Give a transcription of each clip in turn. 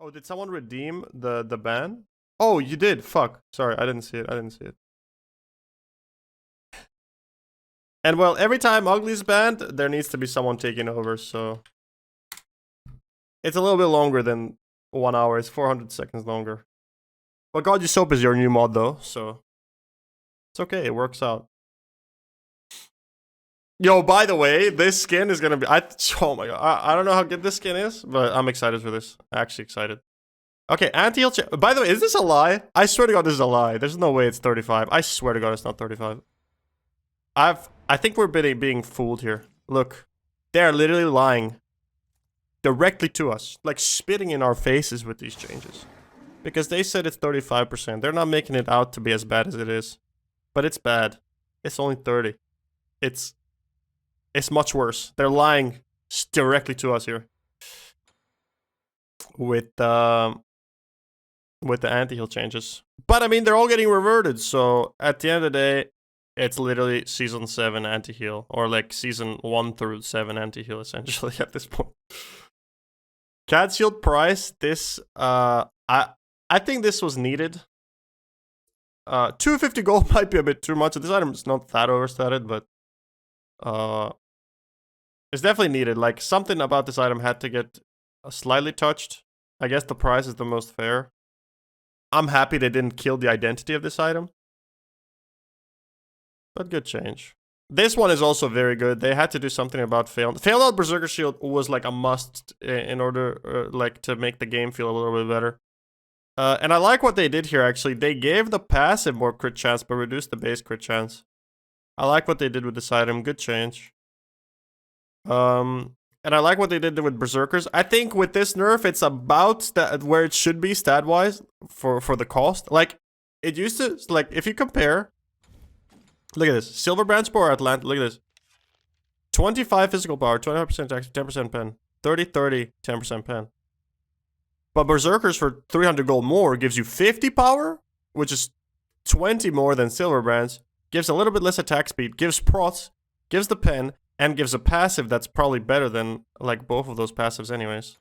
Oh, did someone redeem the ban? Oh, you did. Fuck. Sorry, I didn't see it. I didn't see it. And well, every time Ugly's banned, there needs to be someone taking over, so it's a little bit longer than 1 hour. It's 400 seconds longer. But God You Soap is your new mod though, so it's okay. It works out. Yo, by the way, this skin is gonna be. Oh my god, I don't know how good this skin is, but I'm excited for this. Actually excited. Okay, anti-heal. By the way, is this a lie? I swear to God, this is a lie. There's no way it's 35. I swear to God, it's not 35. I think we're being fooled here. Look, they're literally lying directly to us, like spitting in our faces with these changes, because they said it's 35%. They're not making it out to be as bad as it is, but it's bad. It's only 30. It's much worse. They're lying directly to us here with the anti-heal changes. But I mean, they're all getting reverted, so at the end of the day, it's literally Season 7 anti-heal, or like Season 1 through 7 anti-heal, essentially, at this point. Cat Shield price, this, I think this was needed. 250 gold might be a bit too much. This item is not that overstated, but it's definitely needed. Like, something about this item had to get slightly touched. I guess the price is the most fair. I'm happy they didn't kill the identity of this item. But good change. This one is also very good. They had to do something about failed out Berserker Shield was like a must in order like to make the game feel a little bit better. And I like what they did here actually. They gave the passive more crit chance but reduced the base crit chance. I like what they did with this item. Good change. And I like what they did with Berserkers. I think with this nerf, it's about where it should be stat-wise for the cost. Like, it used to, like, if you compare, look at this. Silver Branch Power Atlanta, look at this. 25 physical power, 25% attack, 10% pen. 30, 30, 10% pen. But Berserkers for 300 gold more gives you 50 power, which is 20 more than Silver Branch. Gives a little bit less attack speed, gives prots, gives the pen, and gives a passive that's probably better than, like, both of those passives anyways.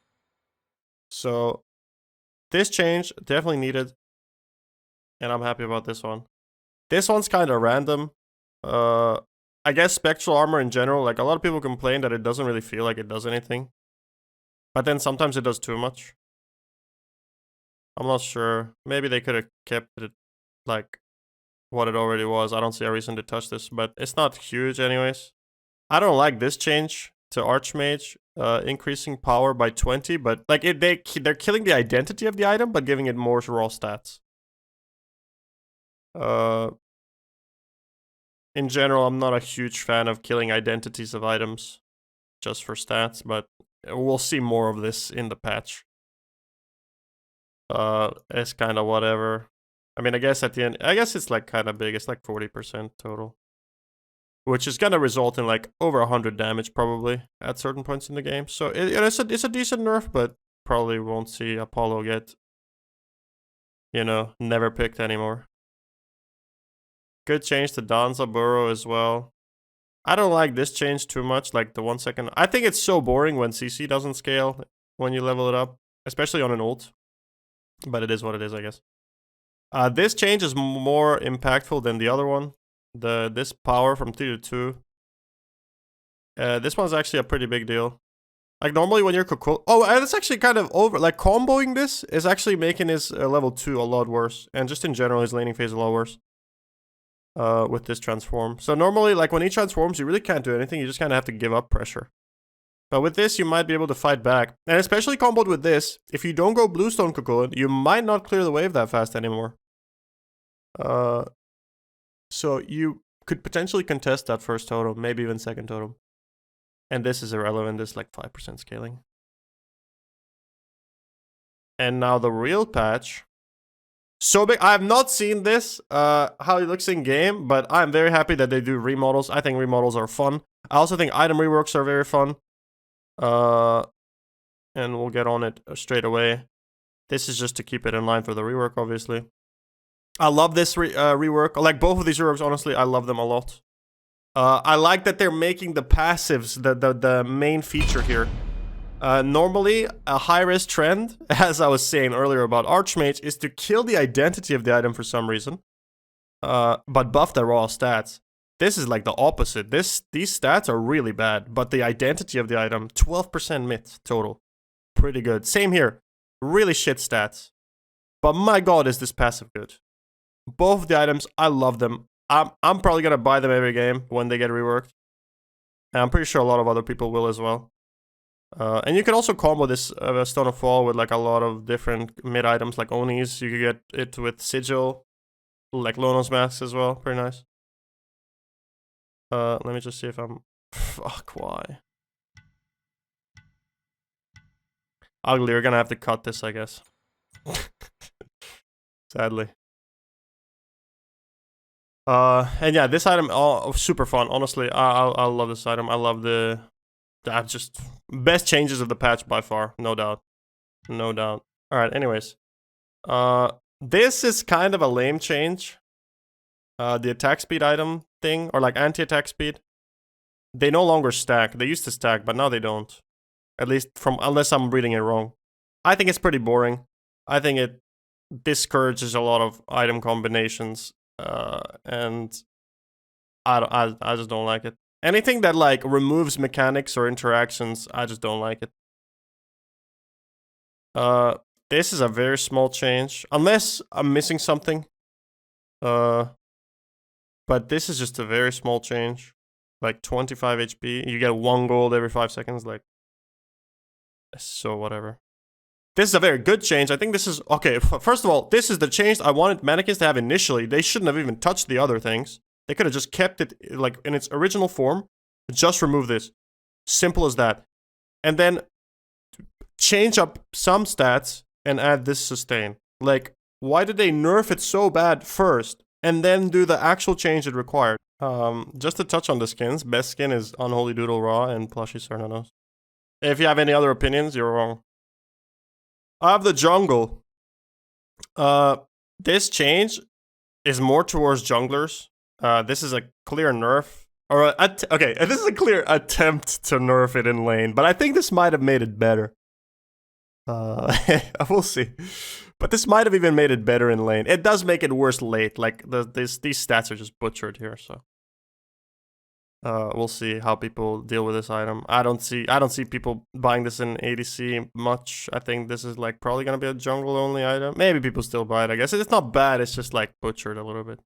So, this change, definitely needed. And I'm happy about this one. This one's kind of random. I guess Spectral Armor in general, like, a lot of people complain that it doesn't really feel like it does anything. But then sometimes it does too much. I'm not sure. Maybe they could have kept it, like, what it already was. I don't see a reason to touch this, but it's not huge anyways. I don't like this change to Archmage, increasing power by 20, but like they're killing the identity of the item, but giving it more raw stats. In general, I'm not a huge fan of killing identities of items just for stats, but we'll see more of this in the patch. It's kind of whatever. I mean, I guess at the end, I guess it's like kind of big. It's like 40% total. Which is gonna result in like over 100 damage probably at certain points in the game. So it's a decent nerf, but probably won't see Apollo get, you know, never picked anymore. Good change to Danza Burrow as well. I don't like this change too much, like the 1 second. I think it's so boring when CC doesn't scale when you level it up, especially on an ult. But it is what it is, I guess. This change is more impactful than the other one. This power from 3 to 2. This one's actually a pretty big deal. Like normally when you're oh, and it's actually kind of over. Like comboing this is actually making his level 2 a lot worse, and just in general his laning phase a lot worse. With this transform. So normally, like when he transforms, you really can't do anything. You just kind of have to give up pressure. But with this, you might be able to fight back, and especially comboed with this, if you don't go Bluestone Cocoon, you might not clear the wave that fast anymore. So you could potentially contest that first totem, maybe even second totem. And this is irrelevant, this is like 5% scaling. And now the real patch. So big, I have not seen this, how it looks in game, but I'm very happy that they do remodels. I think remodels are fun. I also think item reworks are very fun. And we'll get on it straight away. This is just to keep it in line for the rework, obviously. I love this rework. Like both of these reworks, honestly, I love them a lot. I like that they're making the passives the main feature here. Normally, a high-risk trend, as I was saying earlier about Archmage, is to kill the identity of the item for some reason, but buff the raw stats. This is like the opposite. These stats are really bad, but the identity of the item, 12% myth total. Pretty good. Same here. Really shit stats. But my god, is this passive good. Both the items, I love them. I'm probably gonna buy them every game when they get reworked. And I'm pretty sure a lot of other people will as well. And you can also combo this Stone of Fall with like a lot of different mid items like Onis. You could get it with Sigil, like Lonos Mask as well. Pretty nice. Let me just see if I'm... Fuck, why? Ugly, we're gonna have to cut this, I guess. Sadly. And yeah, this item, super fun. Honestly, I love this item. I love the just best changes of the patch by far, no doubt, no doubt. All right, anyways, this is kind of a lame change. The attack speed item thing, or like anti-attack speed, they no longer stack. They used to stack, but now they don't. At least from, unless I'm reading it wrong. I think it's pretty boring. I think it discourages a lot of item combinations. And I just don't like it. Anything that like removes mechanics or interactions, I just don't like it. This is a very small change, unless I'm missing something. But this is just a very small change, like 25 HP. You get 1 gold every 5 seconds, like. So whatever. This is a very good change. I think this is okay. First of all, this is the change I wanted mannequins to have initially. They shouldn't have even touched the other things. They could have just kept it like in its original form. Just remove this. Simple as that. And then change up some stats and add this sustain. Like, why did they nerf it so bad first and then do the actual change it required? Just to touch on the skins, best skin is Unholy Doodle Raw and Plushy Cernanos. If you have any other opinions, you're wrong. I have the jungle. This change is more towards junglers. This is a clear nerf. Or okay, this is a clear attempt to nerf it in lane, but I think this might have made it better. We'll see. But this might have even made it better in lane. It does make it worse late. Like these stats are just butchered here, so. We'll see how people deal with this item. I don't see people buying this in ADC much. I think this is like probably gonna be a jungle only item. Maybe people still buy it, I guess. It's not bad, it's just like butchered a little bit.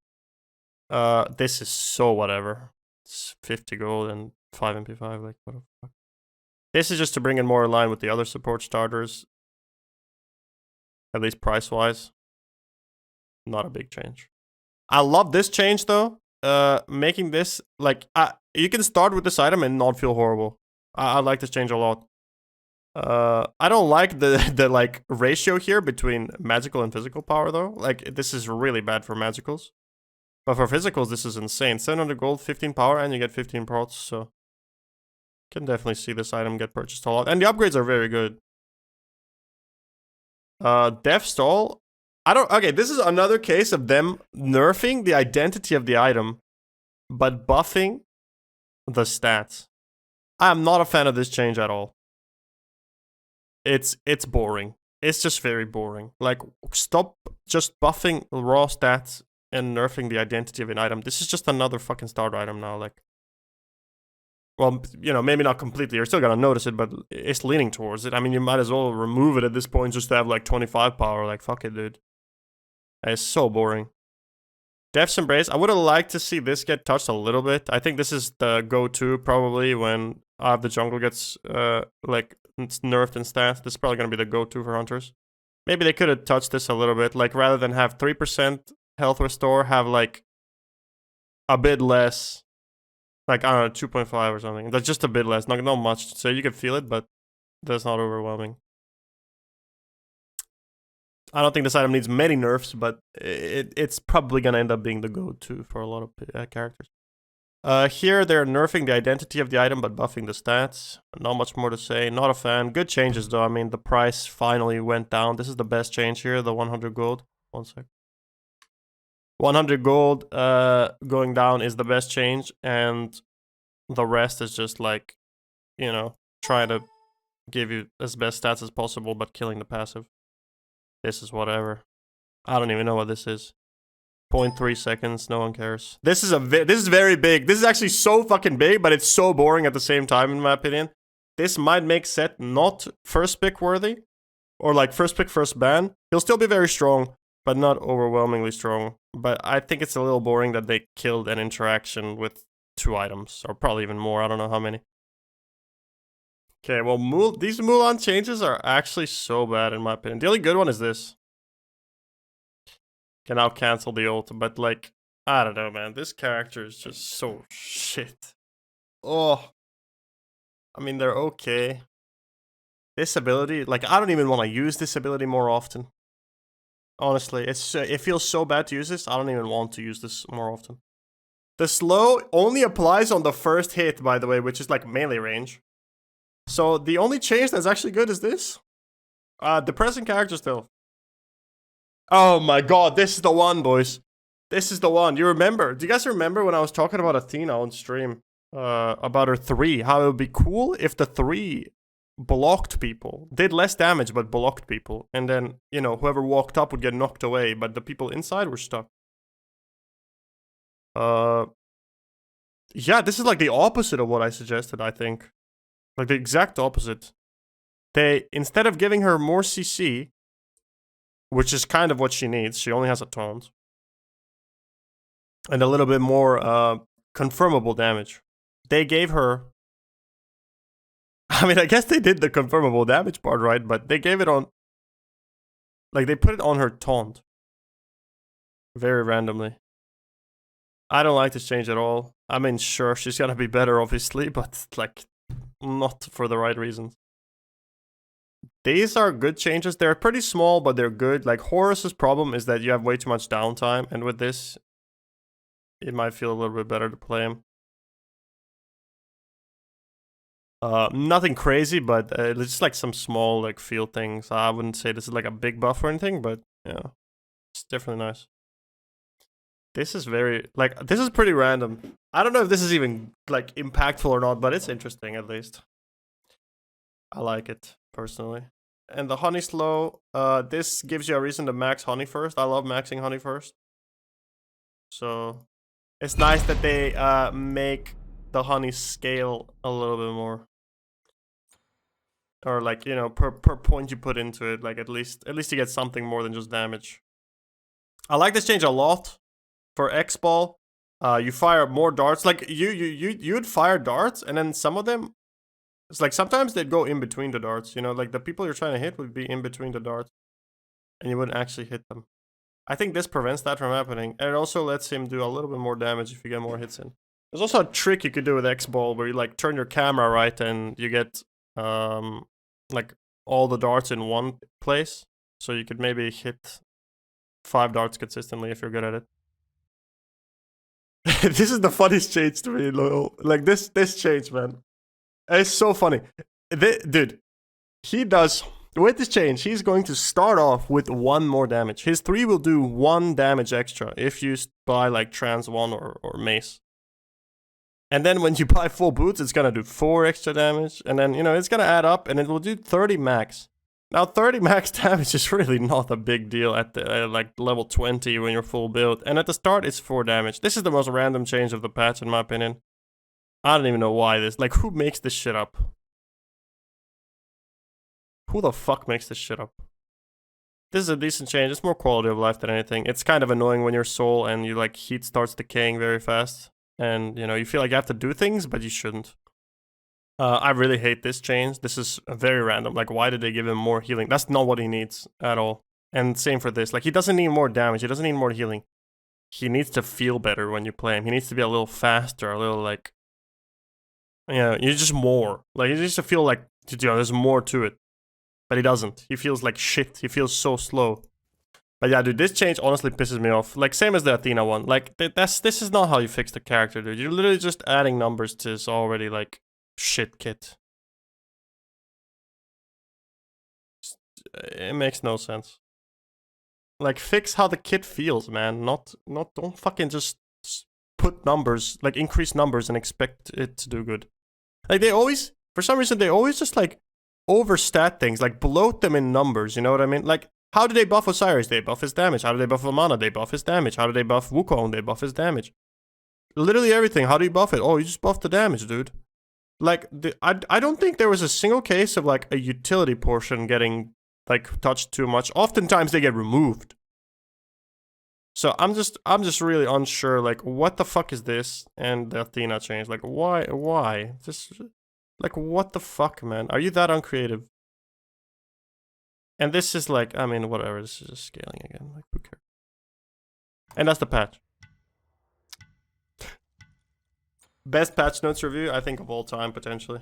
This is so whatever. It's 50 gold and 5 MP5, like what the fuck. This is just to bring it more in line with the other support starters. At least price-wise. Not a big change. I love this change though. Making this like you can start with this item and not feel horrible. I like this change a lot. I don't like the like ratio here between magical and physical power though. Like this is really bad for magicals, but for physicals this is insane. 700 gold, 15 power, and you get 15 procs. So can definitely see this item get purchased a lot, and the upgrades are very good. Death Stall. Okay, this is another case of them nerfing the identity of the item, but buffing the stats. I am not a fan of this change at all. It's boring. It's just very boring. Like, stop just buffing raw stats and nerfing the identity of an item. This is just another fucking starter item now, like. Well, you know, maybe not completely. You're still gonna notice it, but it's leaning towards it. I mean, you might as well remove it at this point just to have like 25 power. Like, fuck it, dude. It's so boring. Death's Embrace. I would have liked to see this get touched a little bit. I think this is the go-to probably when the jungle gets like nerfed in stats. This is probably gonna be the go-to for hunters. Maybe they could have touched this a little bit. Like rather than have 3% health restore, have like a bit less. Like I don't know, 2.5 or something. That's just a bit less. Not much. So you can feel it, but that's not overwhelming. I don't think this item needs many nerfs, but it's probably gonna end up being the go-to for a lot of characters. Here they're nerfing the identity of the item, but buffing the stats. Not much more to say. Not a fan. Good changes though. I mean, the price finally went down. This is the best change here. The 100 gold. 1 sec. 100 gold going down is the best change, and the rest is just like, you know, trying to give you as best stats as possible, but killing the passive. This is whatever. I don't even know what this is. 0.3 seconds, no one cares. This is very big. This is actually so fucking big, but it's so boring at the same time, in my opinion. This might make Set not first pick worthy, or like first pick, first ban. He'll still be very strong, but not overwhelmingly strong. But I think it's a little boring that they killed an interaction with 2 items, or probably even more. I don't know how many. Okay, well, these Mulan changes are actually so bad, in my opinion. The only good one is this. Can now cancel the ult, but like, I don't know, man. This character is just so shit. Oh. I mean, they're okay. This ability, like, I don't even want to use this ability more often. Honestly, it feels so bad to use this, I don't even want to use this more often. The slow only applies on the first hit, by the way, which is like melee range. So the only change that's actually good is this. Depressing character still. Oh my god, this is the one, boys. This is the one. You remember? Do you guys remember when I was talking about Athena on stream? About her 3. How it would be cool if the 3 blocked people. Did less damage, but blocked people. And then, you know, whoever walked up would get knocked away, but the people inside were stuck. Yeah, this is like the opposite of what I suggested, I think. Like the exact opposite. They, instead of giving her more CC, which is kind of what she needs, she only has a taunt, and a little bit more confirmable damage. They gave her... I mean, I guess they did the confirmable damage part, right? But they gave it on... Like, they put it on her taunt. Very randomly. I don't like this change at all. I mean, sure, she's gonna be better, obviously, but, like, not for the right reasons. These are good changes. They're pretty small, but they're good. Like, Horus's problem is that you have way too much downtime, and with this, it might feel a little bit better to play him. Nothing crazy, but it's just like some small, like, feel things. I wouldn't say this is like a big buff or anything, but yeah, it's definitely nice. This is very, like, this is pretty random. I don't know if this is even, like, impactful or not, but it's interesting at least. I like it, personally. And the honey slow, this gives you a reason to max honey first. I love maxing honey first. So, it's nice that they make the honey scale a little bit more. Or like, you know, per point you put into it, like at least you get something more than just damage. I like this change a lot. For X-Ball, you fire more darts. Like you'd fire darts, and then some of them, it's like sometimes they'd go in between the darts, you know, like the people you're trying to hit would be in between the darts, and you wouldn't actually hit them. I think this prevents that from happening, and it also lets him do a little bit more damage if you get more hits in. There's also a trick you could do with X-Ball where you like turn your camera right and you get like all the darts in one place, so you could maybe hit 5 darts consistently if you're good at it. This is the funniest change to me, like this change, man. It's so funny. Dude, he does, with this change, he's going to start off with 1 more damage. His 3 will do 1 damage extra if you buy like Trans 1 or Mace. And then when you buy full boots, it's gonna do 4 extra damage. And then, you know, it's gonna add up and it will do 30 max. Now, 30 max damage is really not a big deal at the like level 20 when you're full build. And at the start, it's 4 damage. This is the most random change of the patch, in my opinion. I don't even know why this... Like, who makes this shit up? Who the fuck makes this shit up? This is a decent change. It's more quality of life than anything. It's kind of annoying when you're soul and you, like, heat starts decaying very fast. And, you know, you feel like you have to do things, but you shouldn't. I really hate this change. This is very random. Like, why did they give him more healing? That's not what he needs at all. And same for this. Like, he doesn't need more damage. He doesn't need more healing. He needs to feel better when you play him. He needs to be a little faster, a little, like... Yeah, you're just more. Like, he needs to feel like, you know, there's more to it. But he doesn't. He feels like shit. He feels so slow. But yeah, dude, this change honestly pisses me off. Like, same as the Athena one. Like, this is not how you fix the character, dude. You're literally just adding numbers to this already, like... shit kit. It makes no sense. Like, fix how the kit feels, man. Don't fucking just put numbers, like increase numbers and expect it to do good. Like, they always, for some reason, they always just like overstat things, like bloat them in numbers, you know what I mean? Like, how do they buff Osiris? They buff his damage. How do they buff Amana? They buff his damage. How do they buff Wukong? They buff his damage. Literally everything. How do you buff it? Oh, you just buff the damage, dude. Like, I don't think there was a single case of, like, a utility portion getting, like, touched too much. Oftentimes they get removed. So I'm just really unsure, like, what the fuck is this? And the Athena change. Like, why? Just, like, what the fuck, man? Are you that uncreative? And this is like, I mean, whatever, this is just scaling again. Like, who cares? And that's the patch. Best patch notes review, I think, of all time, potentially.